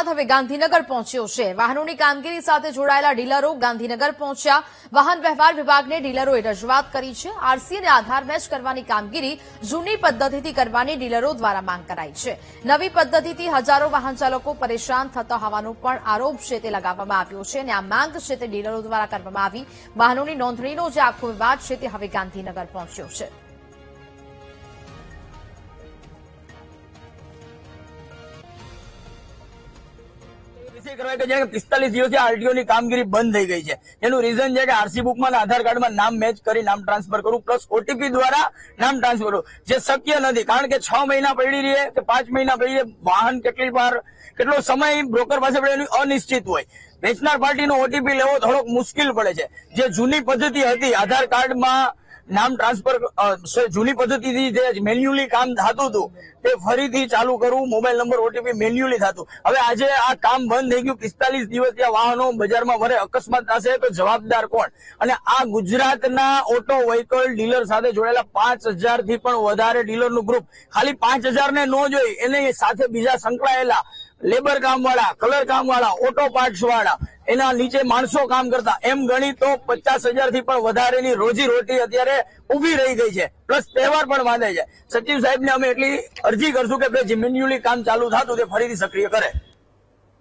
ગુજરાત હવે ગાંધીનગર પહોંચ્યો છે। વાહનોની કામગીરી સાથે જોડાયેલા ડીલરો ગાંધીનગર પહોંચ્યા। વાહન વ્યવહાર વિભાગને ડીલરોએ રજૂઆત કરી છે। આરસી અને આધાર મેચ કરવાની કામગીરી જૂની પદ્ધતિથી કરવાની ડીલરો દ્વારા માંગ કરાઈ છે। નવી પદ્ધતિથી હજારો વાહન ચાલકો પરેશાન થતા હોવાનો પણ આરોપ છે તે લગાવવામાં આવ્યો છે અને આ માંગ છે તે ડીલરો દ્વારા કરવામાં આવી। વાહનોની નોંધણીનો જે આખો વિવાદ છે તે હવે ગાંધીનગર પહોંચ્યો છે। करवाय के 45 દિવસથી આરટીઓ ની કામગીરી બંધ થઈ ગઈ છે। એનું રીઝન છે કે આરસી બુકમાં આધાર કાર્ડમાં નામ મેચ કરી નામ ટ્રાન્સફર કરવું પ્લસ ઓટીપી દ્વારા નામ ટ્રાન્સફર કરવું, જે શક્ય નથી। કારણ કે 6 મહિના પડી રહે કે 5 મહિના પડી રહે, વાહન કેટલી વાર કેટલો સમય બ્રોકર પાસે પડે એનું અનિશ્ચિત હોય। વેચનાર પાર્ટીનો ઓટીપી લેવો થોડોક મુશ્કેલ પડે છે। જે જૂની પદ્ધતિ હતી આધાર કાર્ડમાં નામ ટ્રાન્સફર, જૂની પદ્ધતિથી જે મેન્યુઅલી કામ થતું હતું તે ફરીથી ચાલુ કરવું, મોબાઈલ નંબર ઓટીપી મેન્યુઅલી થતું। હવે આજે આ કામ બંધ થઈ ગયું। 45 દિવસથી આ વાહનો બજારમાં વરે, અકસ્માત થશે તો જવાબદાર કોણ? અને આ ગુજરાતના ઓટો વ્હીકલ ડીલર સાથે જોડાયેલા 5000 થી પણ વધારે ડીલરનું ગ્રુપ, ખાલી 5000 ને ન જોઈ એની સાથે બીજા સંકળાયેલા લેબર કામ વાળા, કલર કામ વાળા, ઓટો પાર્ટ્સ વાળા, એના નીચે માણસો કામ કરતા, એમ ગણી તો 50,000 થી પણ વધારેની રોજી રોટી અત્યારે ઉભી રહી ગઈ છે। પ્લસ તહેવાર પણ બાંધે છે। સચિવ સાહેબને અમે એટલી અરજી કરશું કે જે મેન્યુઅલી કામ ચાલુ થતું તે ફરીથી સક્રિય કરે।